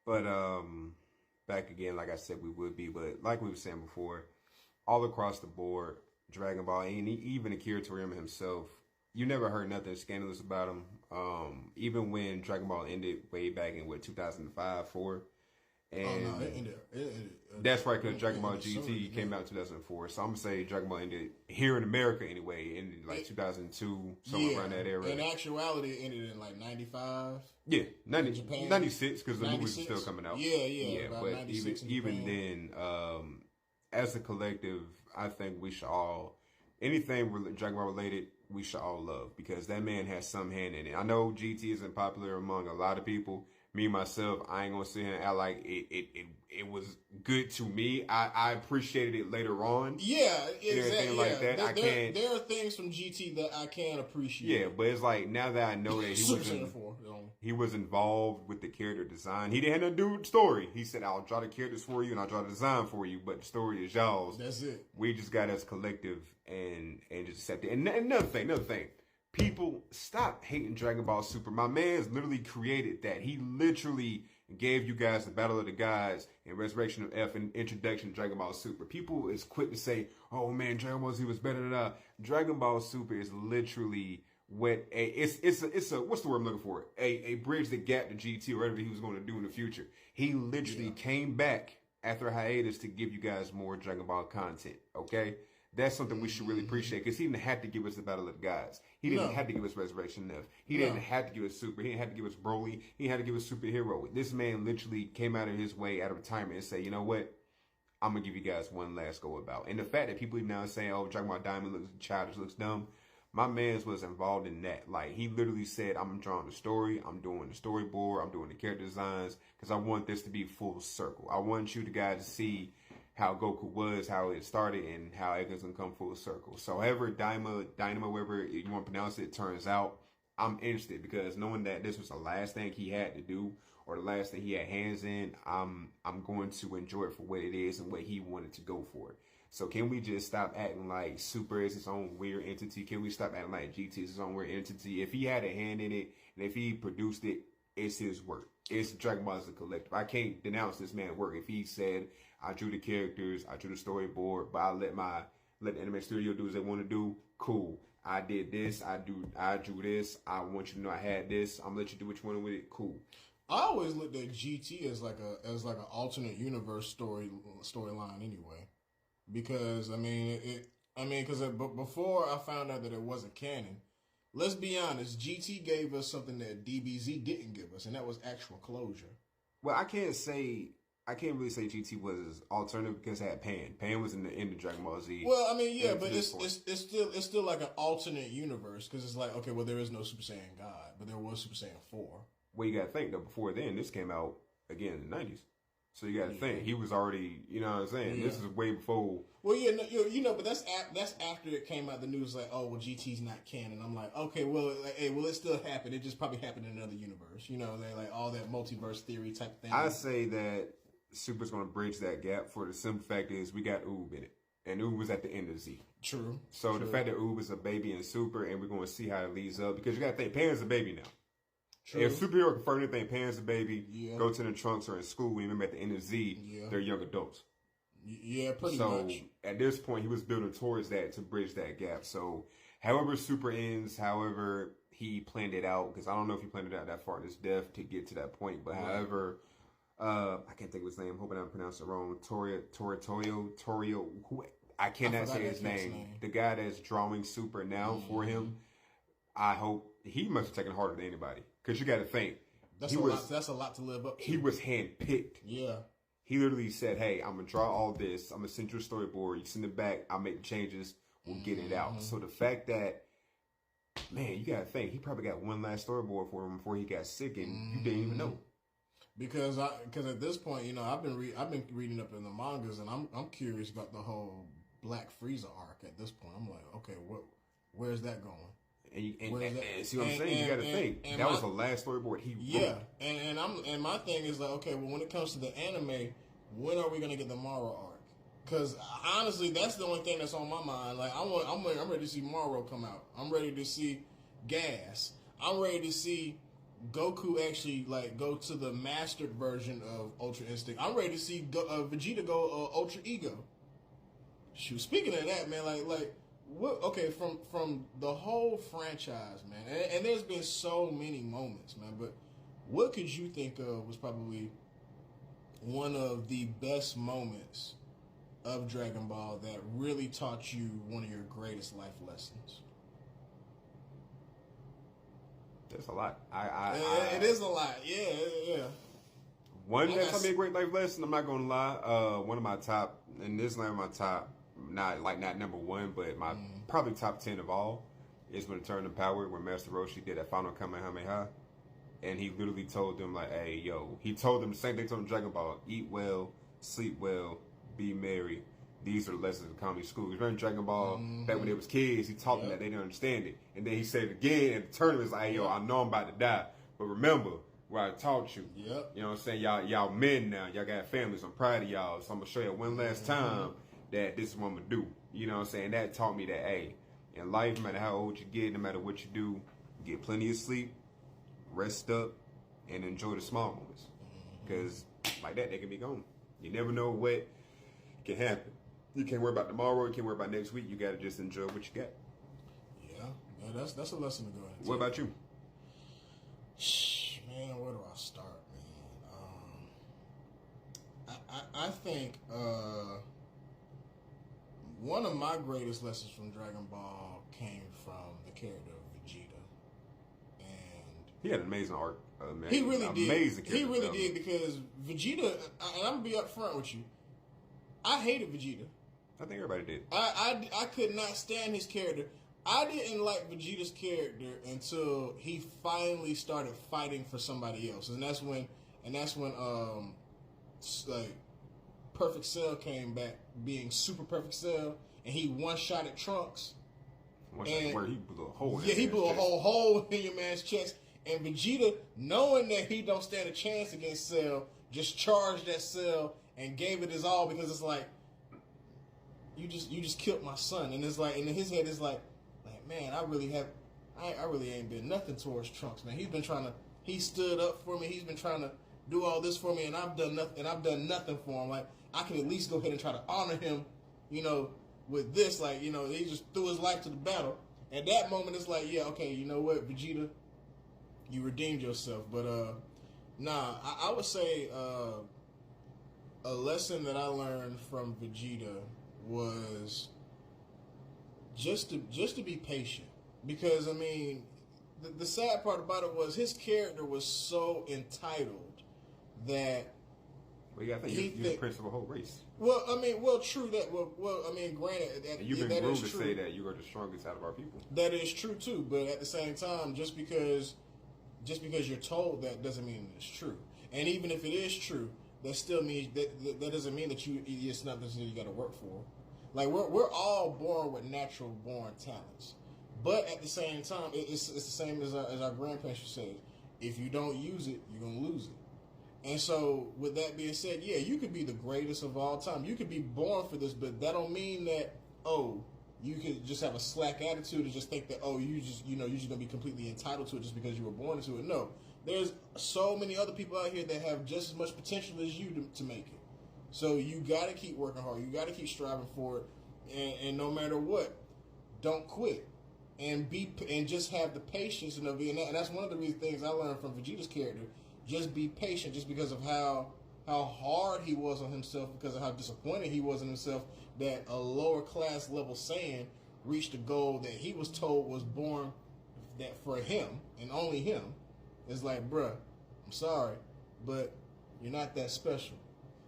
But back again, like I said, we would be. But like we were saying before, all across the board, Dragon Ball, and even Akira Toriyama himself, you never heard nothing scandalous about him. Even when Dragon Ball ended way back in what 2005, 4. And oh no, it ended. That's right, because Dragon Ball GT came out in 2004. So I'm gonna say Dragon Ball ended here in America anyway, in like 2002, somewhere around that era. In actuality, it ended in like 95. Yeah, 96, because the movies are still coming out. Yeah. But even then, as a collective, I think we should all, anything Dragon Ball related, we should all love, because that man has some hand in it. I know GT isn't popular among a lot of people. Me, myself, I ain't gonna sit here and act like it was good to me. I appreciated it later on. Yeah, exactly. Like that. There are things from GT that I can appreciate. Yeah, but it's like, now that I know that he was involved with the character design. He didn't have to do the story. He said, I'll draw the characters for you and I'll draw the design for you, but the story is y'all's. That's it. We just got as collective and just accept it. And another thing. People, stop hating Dragon Ball Super. My man's literally created that. He literally gave you guys the Battle of the Gods and Resurrection of F and introduction to Dragon Ball Super. People is quick to say, oh man, Dragon Ball Z was better than that. Dragon Ball Super is literally it's a what's the word I'm looking for? A bridge the gap to GT or whatever he was going to do in the future. He literally came back after a hiatus to give you guys more Dragon Ball content. Okay? That's something we should really appreciate, because he didn't have to give us the Battle of the Gods. He didn't have to give us Resurrection of. He didn't have to give us Super. He didn't have to give us Broly. He had to give us Superhero. This man literally came out of his way, out of retirement, and say, you know what? I'm going to give you guys one last go about. And the fact that people even now saying, oh, Dragon Ball Diamond looks childish, looks dumb. My man's was involved in that. Like, he literally said, I'm drawing the story. I'm doing the storyboard. I'm doing the character designs, because I want this to be full circle. I want you guys to see how Goku was, how it started, and how everything's gonna come full circle. So however Dynamo, whatever you want to pronounce it, turns out, I'm interested, because knowing that this was the last thing he had to do, or the last thing he had hands in, I'm going to enjoy it for what it is and what he wanted to go for. So can we just stop acting like Super is its own weird entity? Can we stop acting like GT is its own weird entity? If he had a hand in it, and if he produced it, it's his work. It's Dragon Ball as a collective. I can't denounce this man's work. If he said, I drew the characters, I drew the storyboard, but I let the anime studio do as they want to do, cool. I did this, I drew this, I want you to know I had this, I'm gonna let you do what you want with it, cool. I always looked at GT as like an alternate universe storyline anyway. Because before I found out that it wasn't canon, let's be honest, GT gave us something that DBZ didn't give us, and that was actual closure. Well, I can't really say GT was alternative, because it had Pan. Pan was in the end of Dragon Ball Z. Well, I mean, yeah, but it's still like an alternate universe, because it's like, okay, well, there is no Super Saiyan God, but there was Super Saiyan 4. Well, you got to think, though, before then, this came out again in the 90s. So you got to think, he was already, you know what I'm saying? Yeah. This is way before. Well, yeah, no, but that's after it came out. The news like, oh, well, GT's not canon. I'm like, okay, well, it still happened. It just probably happened in another universe. You know, they like all that multiverse theory type thing. I say that Super's going to bridge that gap, for the simple fact is we got Oob in it, and Oob was at the end of Z. True. So the fact that Oob is a baby in Super, and we're going to see how it leads up, because you got to think, Pan's a baby now. True. If Superhero confirmed anything, Pan's a baby, go to the Trunks or in school, remember at the end of Z, they're young adults. Yeah, pretty much. So at this point, he was building towards that to bridge that gap. So however Super ends, however he planned it out, because I don't know if he planned it out that far in his death to get to that point, but however, I can't think of his name, hoping I pronounced it wrong, Torio, who I cannot say his name. The guy that's drawing Super now for him, I hope, he must have taken harder than anybody. Because you got to think. That's a lot to live up to. He was handpicked. Yeah. He literally said, hey, I'm going to draw all this. I'm going to send you a storyboard. You send it back. I'll make the changes. We'll get it out. So the fact that, man, you got to think. He probably got one last storyboard for him before he got sick, and you didn't even know. Because at this point, you know, I've been reading up in the mangas, and I'm curious about the whole Black Frieza arc at this point. I'm like, okay, where's that going? And see what I'm saying? You got to think that was the last storyboard he wrote. Yeah, and my thing is like, okay, well, when it comes to the anime, when are we gonna get the Maro arc? Because honestly, that's the only thing that's on my mind. Like, I'm ready to see Maro come out. I'm ready to see Gas. I'm ready to see Goku actually like go to the mastered version of Ultra Instinct. I'm ready to see Vegeta go Ultra Ego. Shoot, speaking of that, man, like what? Okay, from the whole franchise, man, and there's been so many moments, man. But what could you think of was probably one of the best moments of Dragon Ball that really taught you one of your greatest life lessons? That's a lot. It is a lot. Yeah. One that taught me a great life lesson. I'm not gonna lie. One of my top, and this is not my top, not number one, but my probably top 10 of all is when it turned to power, when Master Roshi did that final Kamehameha, and he literally told them like, "Hey, yo," he told them the same thing. Told them Dragon Ball: eat well, sleep well, be merry. These are the lessons of comedy school. He remember Dragon Ball back when they was kids. He taught them that they didn't understand it, and then he said it again at the tournament. Like, "Yo, I know I'm about to die, but remember where I taught you." Yep. You know what I'm saying? Y'all men now. Y'all got families. I'm proud of y'all. So I'm gonna show you one last time that this is what I'm gonna do. You know what I'm saying? That taught me that, hey, in life, no matter how old you get, no matter what you do, get plenty of sleep, rest up, and enjoy the small moments. Because like that, they can be gone. You never know what can happen. You can't worry about tomorrow. You can't worry about next week. You gotta just enjoy what you got. Yeah, that's a lesson to go into. What about you? Man, where do I start, man? I think one of my greatest lessons from Dragon Ball came from the character of Vegeta, and he had an amazing art. He really did. Amazing He really did, because Vegeta, and I'm gonna be upfront with you, I hated Vegeta. I think everybody did. I could not stand his character. I didn't like Vegeta's character until he finally started fighting for somebody else, and that's when like Perfect Cell came back being Super Perfect Cell, and he one-shot at Trunks. Where he blew a hole. He blew a whole hole in your man's chest, and Vegeta, knowing that he don't stand a chance against Cell, just charged that Cell and gave it his all, because it's like, you just killed my son, and it's like, and in his head it's like, man, I really ain't been nothing towards Trunks, man. He stood up for me. He's been trying to do all this for me, and I've done nothing for him. Like, I can at least go ahead and try to honor him, with this. Like, he just threw his life to the battle. At that moment, it's like, yeah, okay, you know what, Vegeta, you redeemed yourself. But I would say a lesson that I learned from Vegeta was just to be patient, because I mean, the sad part about it was his character was so entitled that. Well, you got to think you're the prince of a whole race. Well, I mean, true that. Well, I mean, granted, and you've been rude to say that you are the strongest out of our people. That is true too, but at the same time, just because you're told that doesn't mean it's true. And even if it is true, that still means that doesn't mean that it's not something you got to work for. Like, we're all born with natural born talents, but at the same time, it's the same as our grandparents used to say: if you don't use it, you're gonna lose it. And so, with that being said, yeah, you could be the greatest of all time. You could be born for this, but that don't mean that you could just have a slack attitude and just think that you're just gonna be completely entitled to it just because you were born into it. No, there's so many other people out here that have just as much potential as you to make it. So you got to keep working hard. You got to keep striving for it, and no matter what, don't quit, and just have the patience and that's one of the real things I learned from Vegeta's character. Just be patient, just because of how hard he was on himself, because of how disappointed he was in himself that a lower class level Saiyan reached a goal that he was told was born that for him and only him. It's like, bruh, I'm sorry, but you're not that special.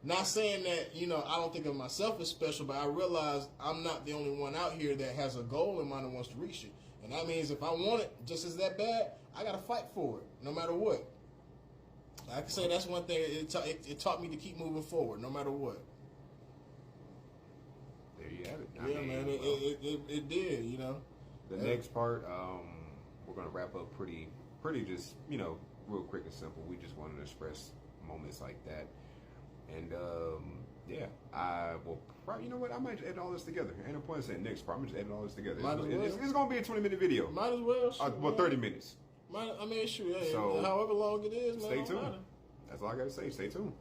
Not saying that, I don't think of myself as special, but I realize I'm not the only one out here that has a goal in mind and wants to reach it. And that means if I want it just as that bad, I got to fight for it, no matter what. I can say that's one thing. It taught me to keep moving forward, no matter what. There you have it. Man, it did, The next part, we're going to wrap up pretty just, real quick and simple. We just wanted to express moments like that. And, I will probably, you know what, I might edit all this together. Ain't no point in saying next part. I'm just edit all this together. Might as well. It's going to be a 20-minute video. Might as well. Well, 30 minutes. I mean, sure. Yeah, So, however long it is, man. Stay don't tuned. matter. That's all I gotta say. Stay tuned.